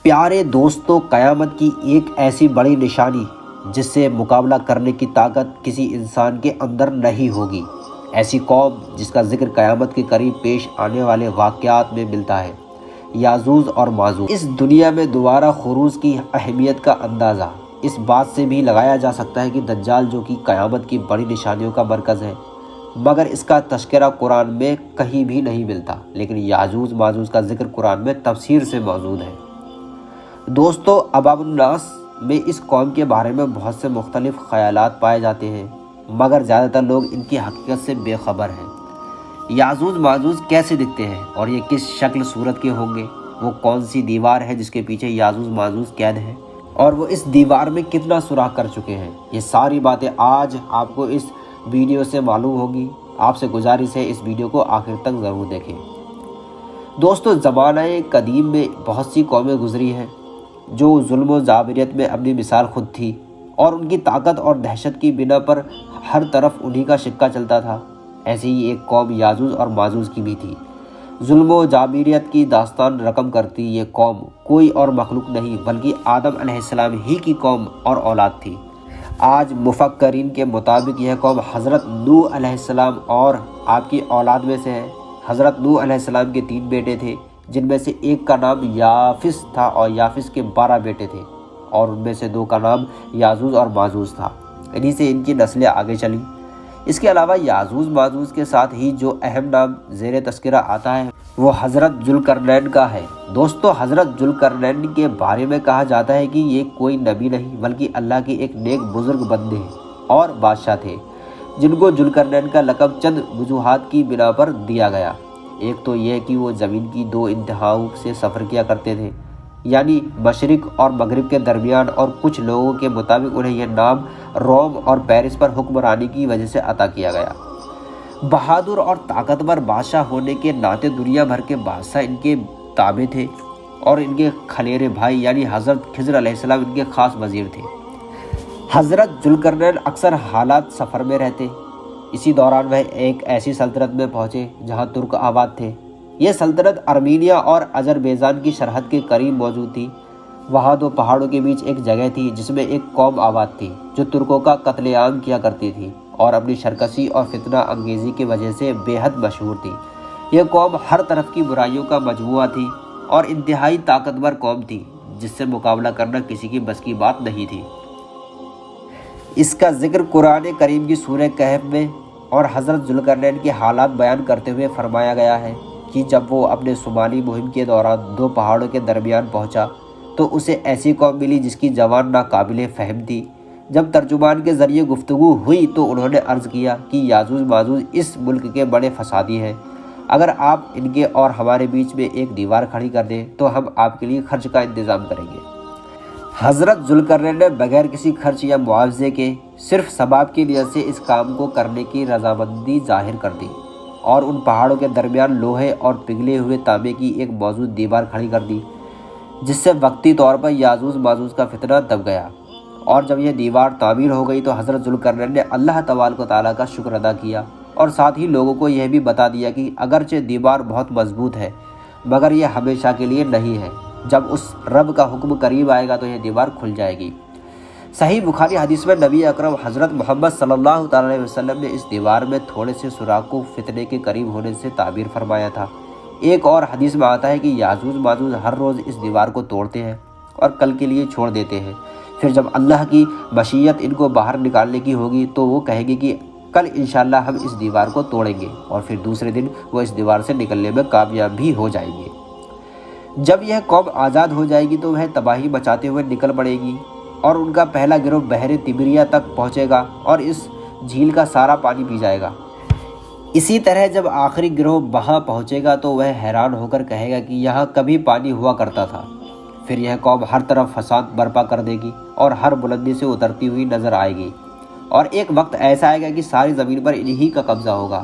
پیارے دوستوں، قیامت کی ایک ایسی بڑی نشانی جس سے مقابلہ کرنے کی طاقت کسی انسان کے اندر نہیں ہوگی، ایسی قوم جس کا ذکر قیامت کے قریب پیش آنے والے واقعات میں ملتا ہے، یاجوج اور ماجوج۔ اس دنیا میں دوبارہ خروج کی اہمیت کا اندازہ اس بات سے بھی لگایا جا سکتا ہے کہ دجال، جو کہ قیامت کی بڑی نشانیوں کا مرکز ہے، مگر اس کا تذکرہ قرآن میں کہیں بھی نہیں ملتا، لیکن یاجوج ماجوج کا ذکر قرآن میں تفصیل سے موجود ہے۔ دوستو، ابواب الناس میں اس قوم کے بارے میں بہت سے مختلف خیالات پائے جاتے ہیں، مگر زیادہ تر لوگ ان کی حقیقت سے بے خبر ہیں۔ یاجوج ماجوج کیسے دکھتے ہیں اور یہ کس شکل صورت کے ہوں گے؟ وہ کون سی دیوار ہے جس کے پیچھے یاجوج ماجوج قید ہیں؟ اور وہ اس دیوار میں کتنا سوراخ کر چکے ہیں؟ یہ ساری باتیں آج آپ کو اس ویڈیو سے معلوم ہوگی۔ آپ سے گزارش ہے اس ویڈیو کو آخر تک ضرور دیکھیں۔ دوستو، زمانہ قدیم میں بہت سی قومیں گزری ہیں جو ظلم و جابریت میں اپنی مثال خود تھی، اور ان کی طاقت اور دہشت کی بنا پر ہر طرف انہی کا شکا چلتا تھا۔ ایسے ہی ایک قوم یاجوج اور ماجوج کی بھی تھی۔ ظلم و جابریت کی داستان رقم کرتی یہ قوم کوئی اور مخلوق نہیں بلکہ آدم علیہ السلام ہی کی قوم اور اولاد تھی۔ آج مفکرین کے مطابق یہ قوم حضرت نوح علیہ السلام اور آپ کی اولاد میں سے ہے۔ حضرت نوح علیہ السلام کے 3 بیٹے تھے، جن میں سے ایک کا نام یافس تھا اور یافس کے 12 بیٹے تھے، اور ان میں سے 2 کا نام یاجوج اور ماجوج تھا۔ انہی سے ان کی نسلیں آگے چلیں۔ اس کے علاوہ یاجوج ماجوج کے ساتھ ہی جو اہم نام زیر تذکرہ آتا ہے وہ حضرت ذوالقرنین کا ہے۔ دوستو، حضرت ذوالقرنین کے بارے میں کہا جاتا ہے کہ یہ کوئی نبی نہیں بلکہ اللہ کے ایک نیک بزرگ بندے اور بادشاہ تھے، جن کو ذوالقرنین کا لقب چند وجوہات کی بنا پر دیا گیا۔ ایک تو یہ کہ وہ زمین کی 2 انتہاؤں سے سفر کیا کرتے تھے، یعنی مشرق اور مغرب کے درمیان، اور کچھ لوگوں کے مطابق انہیں یہ نام روم اور پیرس پر حکمرانی کی وجہ سے عطا کیا گیا۔ بہادر اور طاقتور بادشاہ ہونے کے ناطے دنیا بھر کے بادشاہ ان کے تابع تھے، اور ان کے خلیرے بھائی یعنی حضرت خضر علیہ السلام ان کے خاص وزیر تھے۔ حضرت ذوالقرنین اکثر حالات سفر میں رہتے۔ اسی دوران وہ ایک ایسی سلطنت میں پہنچے جہاں ترک آباد تھے۔ یہ سلطنت ارمینیا اور اذربائیجان کی سرحد کے قریب موجود تھی۔ وہاں 2 پہاڑوں کے بیچ ایک جگہ تھی جس میں ایک قوم آباد تھی جو ترکوں کا قتل عام کیا کرتی تھی اور اپنی سرکشی اور فتنہ انگیزی کی وجہ سے بے حد مشہور تھی۔ یہ قوم ہر طرف کی برائیوں کا مجموعہ تھی اور انتہائی طاقتور قوم تھی جس سے مقابلہ کرنا کسی کی بس کی بات نہیں تھی۔ اس کا ذکر قرآن کریم کی سورہ کہف میں اور حضرت ذوالقرنین کے حالات بیان کرتے ہوئے فرمایا گیا ہے کہ جب وہ اپنے شمالی مہم کے دوران 2 پہاڑوں کے درمیان پہنچا تو اسے ایسی قوم ملی جس کی زبان ناقابل فہم تھی۔ جب ترجمان کے ذریعے گفتگو ہوئی تو انہوں نے عرض کیا کہ یاجوج ماجوج اس ملک کے بڑے فسادی ہیں، اگر آپ ان کے اور ہمارے بیچ میں ایک دیوار کھڑی کر دیں تو ہم آپ کے لیے خرچ کا انتظام کریں گے۔ حضرت ذوالقرنین نے بغیر کسی خرچ یا معاوضے کے صرف ثواب کی نیت سے اس کام کو کرنے کی رضامندی ظاہر کر دی، اور ان پہاڑوں کے درمیان لوہے اور پگھلے ہوئے تانبے کی ایک موجود دیوار کھڑی کر دی، جس سے وقتی طور پر یاجوج ماجوج کا فتنہ دب گیا۔ اور جب یہ دیوار تعمیر ہو گئی تو حضرت ذوالقرنین نے اللہ تبارک و تعالیٰ کا شکر ادا کیا، اور ساتھ ہی لوگوں کو یہ بھی بتا دیا کہ اگرچہ دیوار بہت مضبوط ہے مگر یہ ہمیشہ کے لیے نہیں ہے، جب اس رب کا حکم قریب آئے گا تو یہ دیوار کھل جائے گی۔ صحیح بخاری حدیث میں نبی اکرم حضرت محمد صلی اللہ تعالیٰ علیہ وسلم نے اس دیوار میں تھوڑے سے سوراخ کو فتنے کے قریب ہونے سے تعبیر فرمایا تھا۔ ایک اور حدیث میں آتا ہے کہ یاجوج ماجوج ہر روز اس دیوار کو توڑتے ہیں اور کل کے لیے چھوڑ دیتے ہیں، پھر جب اللہ کی مشیت ان کو باہر نکالنے کی ہوگی تو وہ کہیں گے کہ کل انشاءاللہ ہم اس دیوار کو توڑیں گے، اور پھر دوسرے دن وہ اس دیوار سے نکلنے میں کامیاب بھی ہو جائیں گے۔ جب یہ قوم آزاد ہو جائے گی تو وہ تباہی مچاتے ہوئے نکل پڑے گی، اور ان کا پہلا گروہ بحر تبریہ تک پہنچے گا اور اس جھیل کا سارا پانی پی جائے گا۔ اسی طرح جب آخری گروہ وہاں پہنچے گا تو وہ حیران ہو کر کہے گا کہ یہاں کبھی پانی ہوا کرتا تھا۔ پھر یہ قوم ہر طرف فساد برپا کر دے گی اور ہر بلندی سے اترتی ہوئی نظر آئے گی، اور ایک وقت ایسا آئے گا کہ ساری زمین پر انہی کا قبضہ ہوگا۔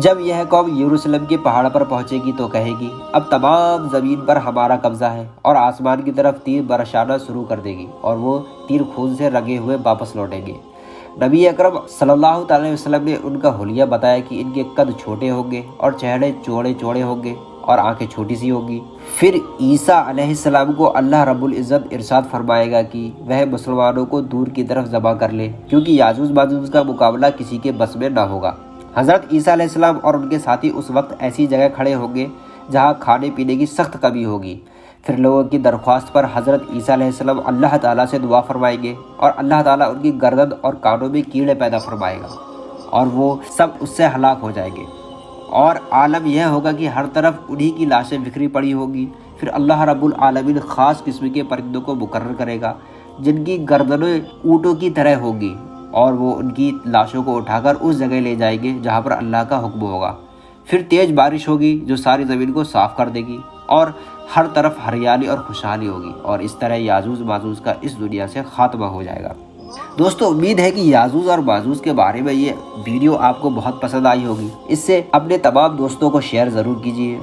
جب یہ قوم یروشلم کے پہاڑ پر پہنچے گی تو کہے گی اب تمام زمین پر ہمارا قبضہ ہے، اور آسمان کی طرف تیر برسانا شروع کر دے گی، اور وہ تیر خون سے رنگے ہوئے واپس لوٹیں گے۔ نبی اکرم صلی اللہ تعالی وسلم نے ان کا حلیہ بتایا کہ ان کے قد چھوٹے ہوں گے اور چہرے چوڑے چوڑے ہوں گے، اور آنکھیں چھوٹی سی ہوں گی۔ پھر عیسیٰ علیہ السلام کو اللہ رب العزت ارشاد فرمائے گا کہ وہ مسلمانوں کو دور کی طرف ذبح کر لے، کیونکہ یاجوج ماجوج کا مقابلہ کسی کے بس میں نہ ہوگا۔ حضرت عیسیٰ علیہ السلام اور ان کے ساتھی اس وقت ایسی جگہ کھڑے ہوں گے جہاں کھانے پینے کی سخت کمی ہوگی۔ پھر لوگوں کی درخواست پر حضرت عیسیٰ علیہ السلام اللہ تعالیٰ سے دعا فرمائیں گے اور اللہ تعالیٰ ان کی گردن اور کانوں میں کیڑے پیدا فرمائے گا اور وہ سب اس سے ہلاک ہو جائیں گے، اور عالم یہ ہوگا کہ ہر طرف انہی کی لاشیں بکھری پڑی ہوگی۔ پھر اللہ رب العالمین خاص قسم کے پرندوں کو مقرر کرے گا جن کی گردنیں اونٹوں کی طرح ہوگی، اور وہ ان کی لاشوں کو اٹھا کر اس جگہ لے جائیں گے جہاں پر اللہ کا حکم ہوگا۔ پھر تیز بارش ہوگی جو ساری زمین کو صاف کر دے گی اور ہر طرف ہریالی اور خوشحالی ہوگی، اور اس طرح یاجوج ماجوج کا اس دنیا سے خاتمہ ہو جائے گا۔ دوستو، امید ہے کہ یاجوج اور ماجوج کے بارے میں یہ ویڈیو آپ کو بہت پسند آئی ہوگی۔ اس سے اپنے تمام دوستوں کو شیئر ضرور کیجیے۔